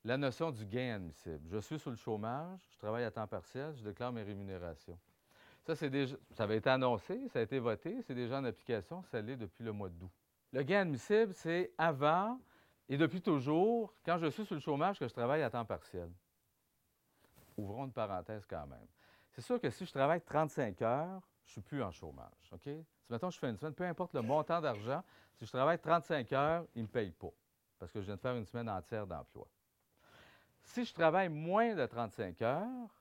la notion du gain admissible. Je suis sur le chômage, je travaille à temps partiel, je déclare mes rémunérations. Ça, ça avait été annoncé, ça a été voté, c'est déjà en application, ça l'est depuis le mois d'août. Le gain admissible, c'est avant et depuis toujours, quand je suis sur le chômage, que je travaille à temps partiel. Ouvrons une parenthèse quand même. C'est sûr que si je travaille 35 heures, je ne suis plus en chômage. OK? Si maintenant je fais une semaine, peu importe le montant d'argent, si je travaille 35 heures, ils ne me payent pas parce que je viens de faire une semaine entière d'emploi. Si je travaille moins de 35 heures,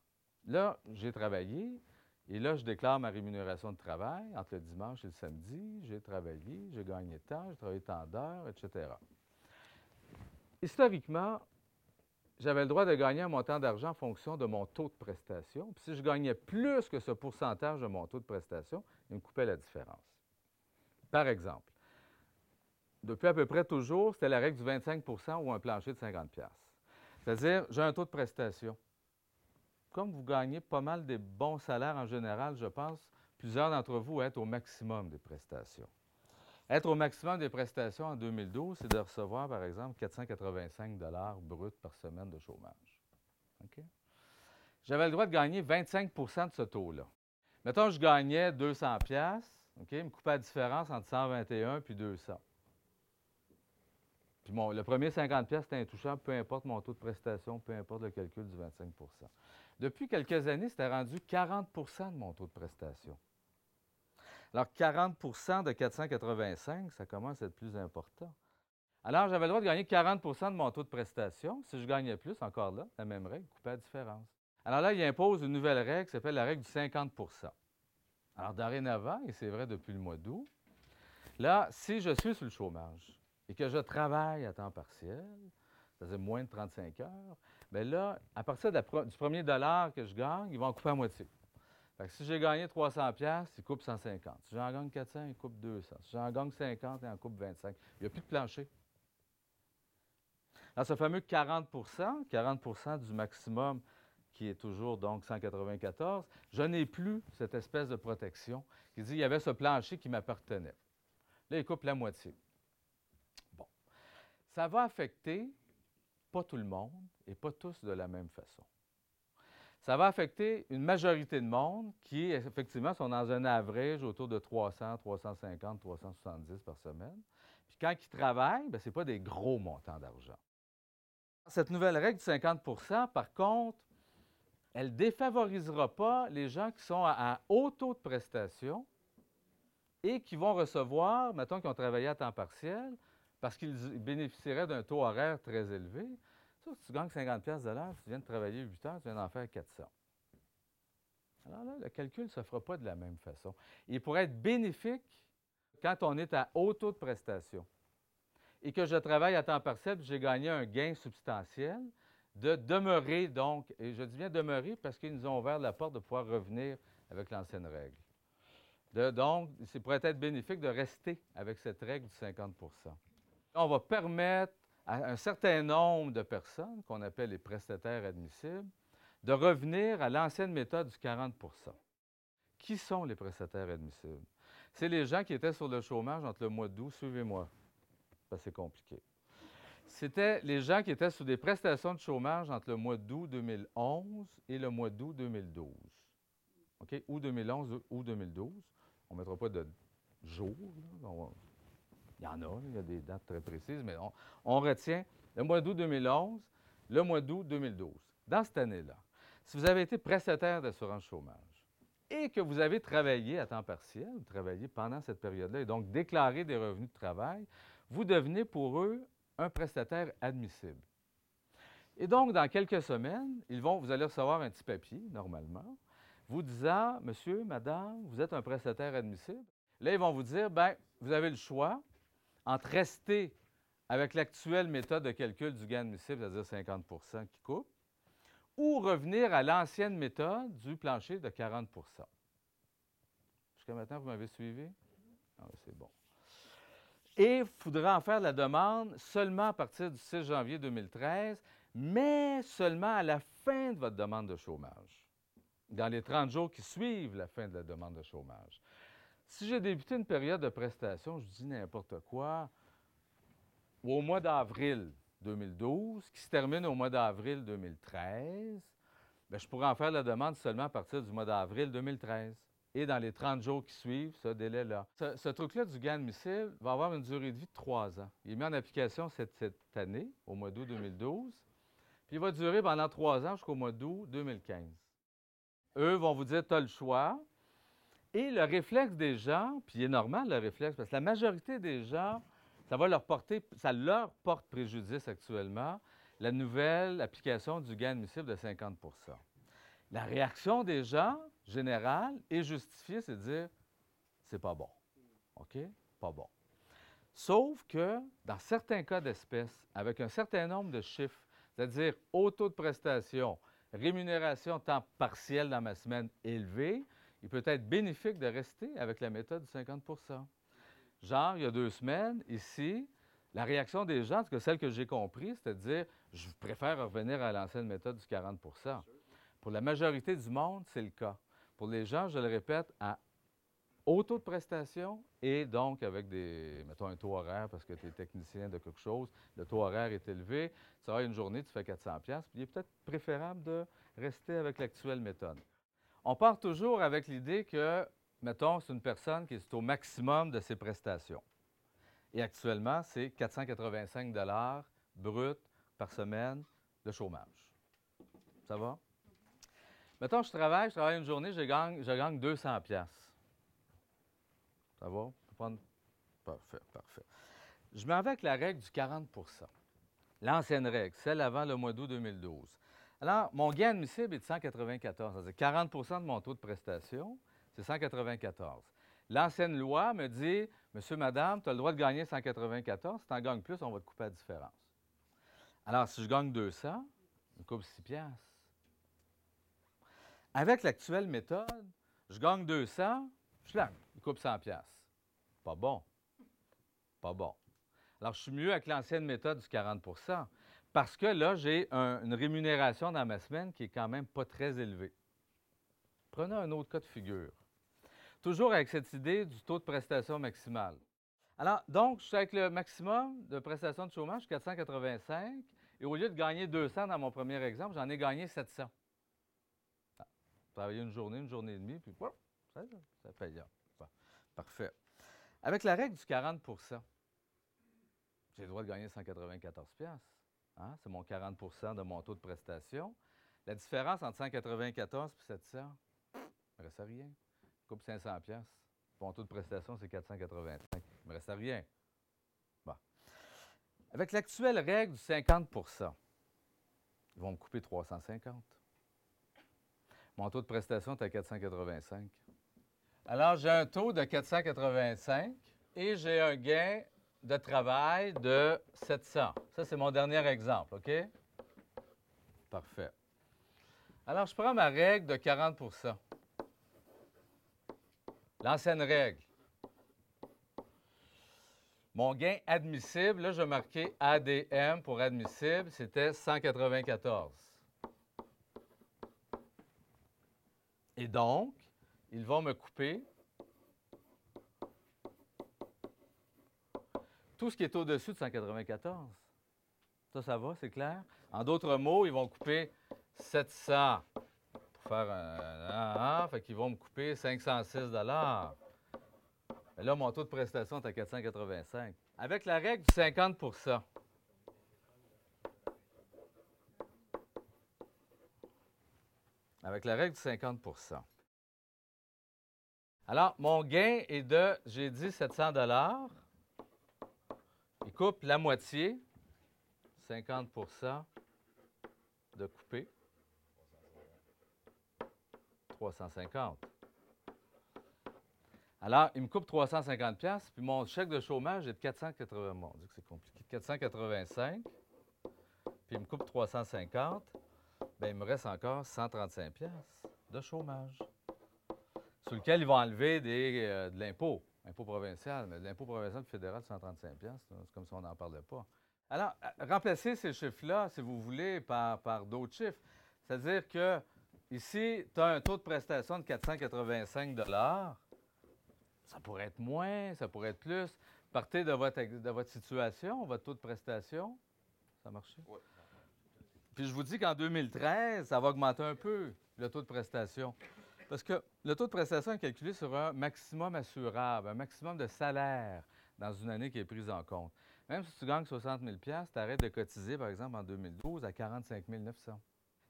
là, j'ai travaillé et là, je déclare ma rémunération de travail entre le dimanche et le samedi. J'ai travaillé, j'ai gagné tant, j'ai travaillé tant d'heures, etc. Historiquement, j'avais le droit de gagner un montant d'argent en fonction de mon taux de prestation. Puis si je gagnais plus que ce pourcentage de mon taux de prestation, il me coupait la différence. Par exemple, depuis à peu près toujours, c'était la règle du 25 ou un plancher de 50 $. C'est-à-dire, j'ai un taux de prestation. Comme vous gagnez pas mal des bons salaires en général, je pense, plusieurs d'entre vous être au maximum des prestations. Être au maximum des prestations en 2012, c'est de recevoir, par exemple, 485 $ bruts par semaine de chômage. OK? J'avais le droit de gagner 25 de ce taux-là. Mettons, je gagnais 200 $, OK? Il me coupait la différence entre 121 puis 200. Puis le premier 50 $ c'était intouchable, peu importe mon taux de prestation, peu importe le calcul du 25 %. Depuis quelques années, c'était rendu 40 de mon taux de prestation. Alors, 40 de 485, ça commence à être plus important. Alors, j'avais le droit de gagner 40 de mon taux de prestation. Si je gagnais plus, encore là, la même règle, coupait la différence. Alors là, il impose une nouvelle règle qui s'appelle la règle du 50 %. Alors, dorénavant, et c'est vrai depuis le mois d'août, là, si je suis sur le chômage et que je travaille à temps partiel, c'est-à-dire moins de 35 heures, bien là, à partir du premier dollar que je gagne, ils vont couper à moitié. Fait que si j'ai gagné 300 $, ils coupent 150. Si j'en gagne 400, ils coupent 200. Si j'en gagne 50, ils en coupent 25. Il n'y a plus de plancher. Dans ce fameux 40 du maximum qui est toujours donc 194, je n'ai plus cette espèce de protection qui dit qu'il y avait ce plancher qui m'appartenait. Là, il coupe la moitié. Bon. Ça va affecter pas tout le monde et pas tous de la même façon. Ça va affecter une majorité de monde qui, effectivement, sont dans un average autour de 300, 350, 370 par semaine. Puis quand ils travaillent, ce n'est pas des gros montants d'argent. Cette nouvelle règle du 50 par contre, elle ne défavorisera pas les gens qui sont à haut taux de prestation et qui vont recevoir, mettons qu'ils ont travaillé à temps partiel, parce qu'ils bénéficieraient d'un taux horaire très élevé. Ça, si tu gagnes 50 $ de l'heure, tu viens de travailler 8 heures, tu viens d'en faire 400. Alors là, le calcul ne se fera pas de la même façon. Il pourrait être bénéfique quand on est à haut taux de prestation et que je travaille à temps partiel et j'ai gagné un gain substantiel, de demeurer donc, et je dis bien demeurer parce qu'ils nous ont ouvert la porte de pouvoir revenir avec l'ancienne règle. Donc, ça pourrait être bénéfique de rester avec cette règle du 50 %. On va permettre à un certain nombre de personnes, qu'on appelle les prestataires admissibles, de revenir à l'ancienne méthode du 40 %. Qui sont les prestataires admissibles? C'est les gens qui étaient sur le chômage entre le mois d'août, suivez-moi, parce que c'est compliqué. C'était les gens qui étaient sous des prestations de chômage entre le mois d'août 2011 et le mois d'août 2012. OK? Août 2011, août 2012. On ne mettra pas de jour. Il y en a, il y a des dates très précises, mais on retient le mois d'août 2011, le mois d'août 2012. Dans cette année-là, si vous avez été prestataire d'assurance chômage et que vous avez travaillé à temps partiel, vous travaillez pendant cette période-là et donc déclaré des revenus de travail, vous devenez pour eux un prestataire admissible. Et donc, dans quelques semaines, vous allez recevoir un petit papier, normalement, vous disant, monsieur, madame, vous êtes un prestataire admissible. Là, ils vont vous dire, bien, vous avez le choix entre rester avec l'actuelle méthode de calcul du gain admissible, c'est-à-dire 50 qui coupe, ou revenir à l'ancienne méthode du plancher de 40 %. Jusqu'à maintenant, vous m'avez suivi? Ah, c'est bon. Et il faudra en faire la demande seulement à partir du 6 janvier 2013, mais seulement à la fin de votre demande de chômage, dans les 30 jours qui suivent la fin de la demande de chômage. Si j'ai débuté une période de prestation, je dis n'importe quoi, ou au mois d'avril 2012, qui se termine au mois d'avril 2013, bien, je pourrais en faire la demande seulement à partir du mois d'avril 2013. Et dans les 30 jours qui suivent, ce délai-là. Ce truc-là du gain admissible va avoir une durée de vie de 3 ans. Il est mis en application cette année, au mois d'août 2012, puis il va durer pendant 3 ans jusqu'au mois d'août 2015. Eux vont vous dire, tu as le choix. Et le réflexe des gens, puis il est normal le réflexe, parce que la majorité des gens, ça leur porte préjudice actuellement, la nouvelle application du gain admissible de 50 %. La réaction des gens, générale et justifiée, c'est de dire c'est pas bon. OK? Pas bon. Sauf que dans certains cas d'espèce, avec un certain nombre de chiffres, c'est-à-dire haut taux de prestation, rémunération temps partiel dans ma semaine élevée, il peut être bénéfique de rester avec la méthode du 50 %. Genre, il y a 2 semaines, ici, la réaction des gens, en tout cas celle que j'ai comprise, c'est de dire je préfère revenir à l'ancienne méthode du 40 %. Pour la majorité du monde, c'est le cas. Pour les gens, je le répète, à haut taux de prestation et donc avec mettons un taux horaire parce que tu es technicien de quelque chose, le taux horaire est élevé, tu as une journée, tu fais 400$, puis il est peut-être préférable de rester avec l'actuelle méthode. On part toujours avec l'idée que, mettons, c'est une personne qui est au maximum de ses prestations. Et actuellement, c'est 485 $ brut par semaine de chômage. Ça va? Mettons, je travaille une journée, je gagne 200$. Ça va? Parfait, parfait. Je m'en vais avec la règle du 40 %. L'ancienne règle, celle avant le mois d'août 2012. Alors, mon gain admissible est de 194, c'est-à-dire 40 % de mon taux de prestation, c'est 194. L'ancienne loi me dit, monsieur, madame, tu as le droit de gagner 194, si tu en gagnes plus, on va te couper la différence. Alors, si je gagne 200, je me coupe 6 piastres. Avec l'actuelle méthode, je gagne 200, je coupe 100 piastres. Pas bon. Pas bon. Alors, je suis mieux avec l'ancienne méthode du 40 % parce que là, j'ai une rémunération dans ma semaine qui est quand même pas très élevée. Prenons un autre cas de figure. Toujours avec cette idée du taux de prestation maximal. Alors, donc, je suis avec le maximum de prestation de chômage, 485, et au lieu de gagner 200 dans mon premier exemple, j'en ai gagné 700. Travailler une journée et demie, puis ça paye. Bon, parfait. Avec la règle du 40 %, j'ai le droit de gagner 194 $. Hein? C'est mon 40 % de mon taux de prestation. La différence entre 194 et 700, il ne me reste rien. Je coupe 500 $. Mon taux de prestation, c'est 485. Il ne me reste rien. Bon. Avec l'actuelle règle du 50 %, ils vont me couper 350. Mon taux de prestation est à 485. Alors, j'ai un taux de 485 et j'ai un gain de travail de 700. Ça, c'est mon dernier exemple, OK? Parfait. Alors, je prends ma règle de 40 %. L'ancienne règle. Mon gain admissible, là, je vais marquer ADM pour admissible, c'était 194. Et donc, ils vont me couper tout ce qui est au-dessus de 194. Ça va, c'est clair? En d'autres mots, ils vont couper 700 pour faire un fait qu'ils vont me couper 506 $. Et là, mon taux de prestation est à 485. Avec la règle du 50 %. Avec la règle du 50 %. Alors, mon gain est de, j'ai dit 700 $. Il coupe la moitié, 50 % de coupé, 350. Alors, il me coupe 350 $, puis mon chèque de chômage est de 480. Bon, on dit que c'est compliqué. 485, puis il me coupe 350. Bien, il me reste encore 135 $ de chômage, sur lequel ils vont enlever de l'impôt, impôt provincial. Mais l'impôt provincial fédéral, 135 $, c'est comme si on n'en parlait pas. Alors, remplacez ces chiffres-là, si vous voulez, par d'autres chiffres. C'est-à-dire que ici, tu as un taux de prestation de 485 $. Ça pourrait être moins, ça pourrait être plus. Partez de votre situation, votre taux de prestation. Ça a marché? Oui. Puis je vous dis qu'en 2013, ça va augmenter un peu, le taux de prestation. Parce que le taux de prestation est calculé sur un maximum assurable, un maximum de salaire dans une année qui est prise en compte. Même si tu gagnes 60 000 tu arrêtes de cotiser, par exemple, en 2012 à 45 900.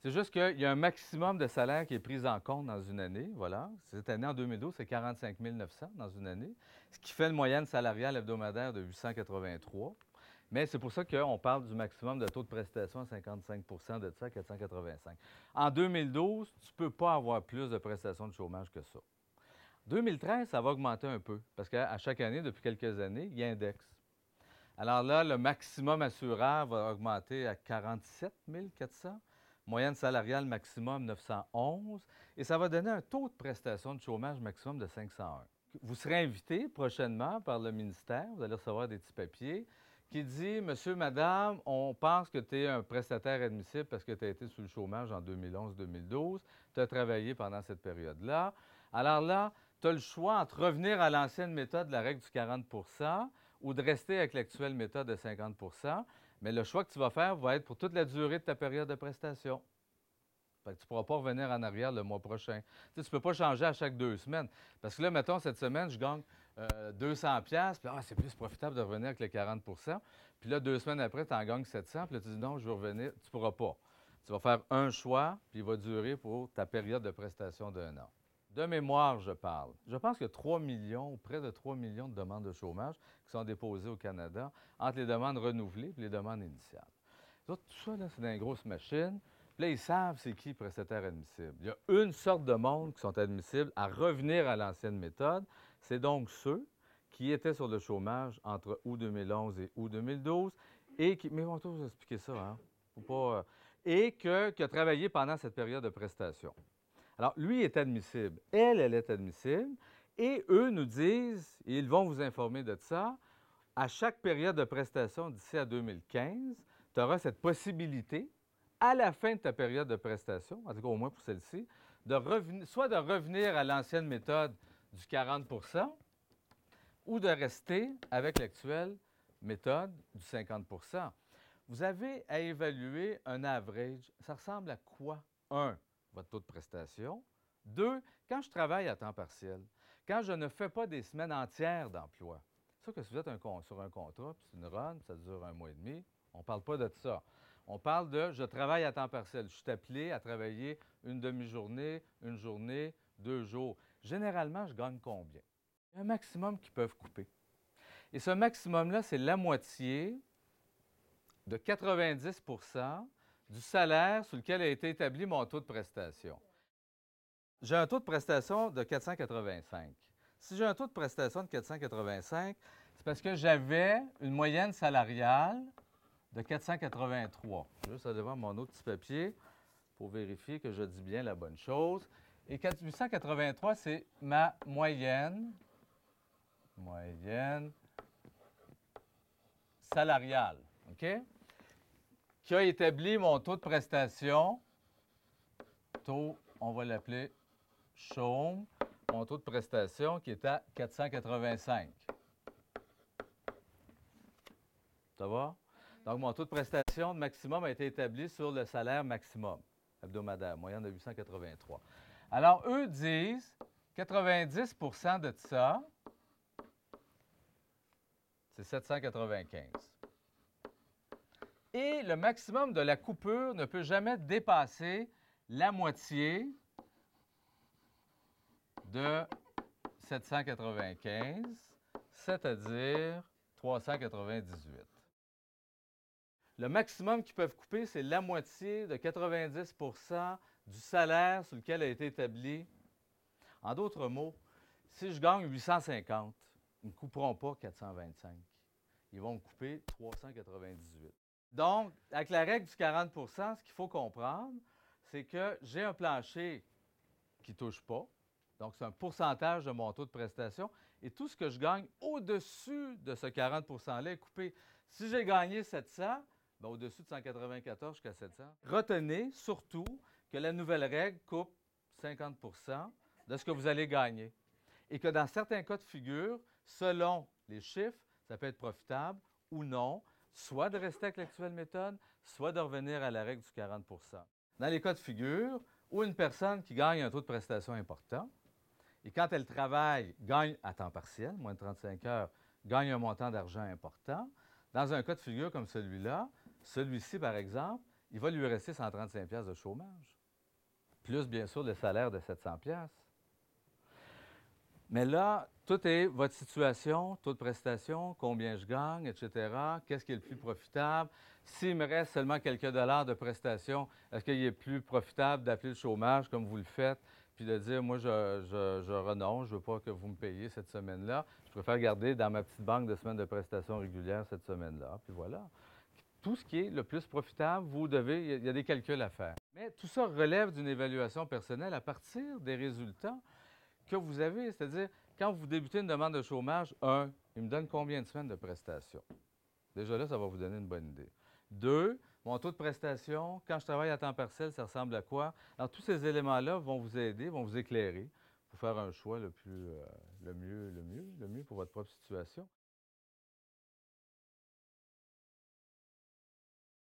C'est juste qu'il y a un maximum de salaire qui est pris en compte dans une année. Voilà. Cette année, en 2012, c'est 45 900 dans une année, ce qui fait une moyenne salariale hebdomadaire de 883. Mais c'est pour ça qu'on parle du maximum de taux de prestation à 55 de ça, 485. En 2012, tu ne peux pas avoir plus de prestations de chômage que ça. 2013, ça va augmenter un peu, parce qu'à chaque année, depuis quelques années, il y a un index. Alors là, le maximum assurable va augmenter à 47 400, moyenne salariale maximum 911, et ça va donner un taux de prestation de chômage maximum de 501. Vous serez invité prochainement par le ministère, vous allez recevoir des petits papiers, qui dit « Monsieur, Madame, on pense que tu es un prestataire admissible parce que tu as été sous le chômage en 2011-2012, tu as travaillé pendant cette période-là. Alors là, tu as le choix entre revenir à l'ancienne méthode de la règle du 40 ou de rester avec l'actuelle méthode de 50 mais le choix que tu vas faire va être pour toute la durée de ta période de prestation. Fait que tu ne pourras pas revenir en arrière le mois prochain. Tu ne peux pas changer à chaque 2 semaines. Parce que là, mettons, cette semaine, je gagne 200 puis c'est plus profitable de revenir avec les 40 puis là, 2 semaines après, tu en gagnes 700 puis là, tu dis non, je veux revenir. Tu ne pourras pas. Tu vas faire un choix, puis il va durer pour ta période de prestation d'1 an. De mémoire, je parle. Je pense qu'il y a 3 millions, près de 3 millions de demandes de chômage qui sont déposées au Canada entre les demandes renouvelées et les demandes initiales. Tout ça, là, c'est dans une grosse machine. Puis là, ils savent c'est qui prestataire admissible. Il y a une sorte de monde qui sont admissibles à revenir à l'ancienne méthode. C'est donc ceux qui étaient sur le chômage entre août 2011 et août 2012 et qui... Mais on va vous expliquer ça, hein? Faut pas... Et qui a travaillé pendant cette période de prestation. Alors, lui est admissible. Elle est admissible. Et eux nous disent, et ils vont vous informer de ça, à chaque période de prestation d'ici à 2015, tu auras cette possibilité, à la fin de ta période de prestation, en tout cas au moins pour celle-ci, soit de revenir à l'ancienne méthode du 40 ou de rester avec l'actuelle méthode du 50 Vous avez à évaluer un average. Ça ressemble à quoi? 1, votre taux de prestation. 2, quand je travaille à temps partiel, quand je ne fais pas des semaines entières d'emploi. C'est sûr que si vous êtes sur un contrat, puis c'est une run, puis ça dure 1 mois et demi, on ne parle pas de ça. On parle de je travaille à temps partiel. Je suis appelé à travailler une demi-journée, une journée, 2 jours. Généralement, je gagne combien? Il y a un maximum qu'ils peuvent couper. Et ce maximum-là, c'est la moitié de 90 du salaire sur lequel a été établi mon taux de prestation. J'ai un taux de prestation de 485. Si j'ai un taux de prestation de 485, c'est parce que j'avais une moyenne salariale de 483. Juste à devant mon autre petit papier pour vérifier que je dis bien la bonne chose. Et 883, c'est ma moyenne salariale, OK? Qui a établi mon taux de prestation, on va l'appeler chaume, mon taux de prestation qui est à 485. Ça va? Donc, mon taux de prestation maximum a été établi sur le salaire maximum hebdomadaire, moyenne de 883. Alors, eux disent 90 de ça, c'est 795. Et le maximum de la coupure ne peut jamais dépasser la moitié de 795, c'est-à-dire 398. Le maximum qu'ils peuvent couper, c'est la moitié de 90 du salaire sur lequel a été établi. En d'autres mots, si je gagne 850, ils ne me couperont pas 425. Ils vont me couper 398. Donc, avec la règle du 40 ce qu'il faut comprendre, c'est que j'ai un plancher qui ne touche pas. Donc, c'est un pourcentage de mon taux de prestation. Et tout ce que je gagne au-dessus de ce 40 %-là est coupé. Si j'ai gagné 700, bien, au-dessus de 194 jusqu'à 700. Retenez surtout que la nouvelle règle coupe 50 de ce que vous allez gagner. Et que dans certains cas de figure, selon les chiffres, ça peut être profitable ou non. soit de rester avec l'actuelle méthode, soit de revenir à la règle du 40 Dans les cas de figure où une personne qui gagne un taux de prestation important, et quand elle travaille, gagne à temps partiel, moins de 35 heures, gagne un montant d'argent important, dans un cas de figure comme celui-là, celui-ci, par exemple, il va lui rester 135 pièces de chômage, plus bien sûr le salaire de 700 pièces. Mais là, tout est votre situation, taux de prestation, combien je gagne, etc. Qu'est-ce qui est le plus profitable? S'il me reste seulement quelques dollars de prestation, est-ce qu'il est plus profitable d'appeler le chômage comme vous le faites, puis de dire, moi, je renonce, je ne veux pas que vous me payiez cette semaine-là. Je préfère garder dans ma petite banque de semaines de prestations régulières cette semaine-là. Puis voilà. Tout ce qui est le plus profitable, vous devez, il y a des calculs à faire. Mais tout ça relève d'une évaluation personnelle à partir des résultats que vous avez. C'est-à-dire, quand vous débutez une demande de chômage, il me donne combien de semaines de prestations? Déjà là, ça va vous donner une bonne idée. 2, mon taux de prestation, quand je travaille à temps partiel, ça ressemble à quoi? Alors, tous ces éléments-là vont vous aider, vont vous éclairer pour faire un choix le mieux pour votre propre situation.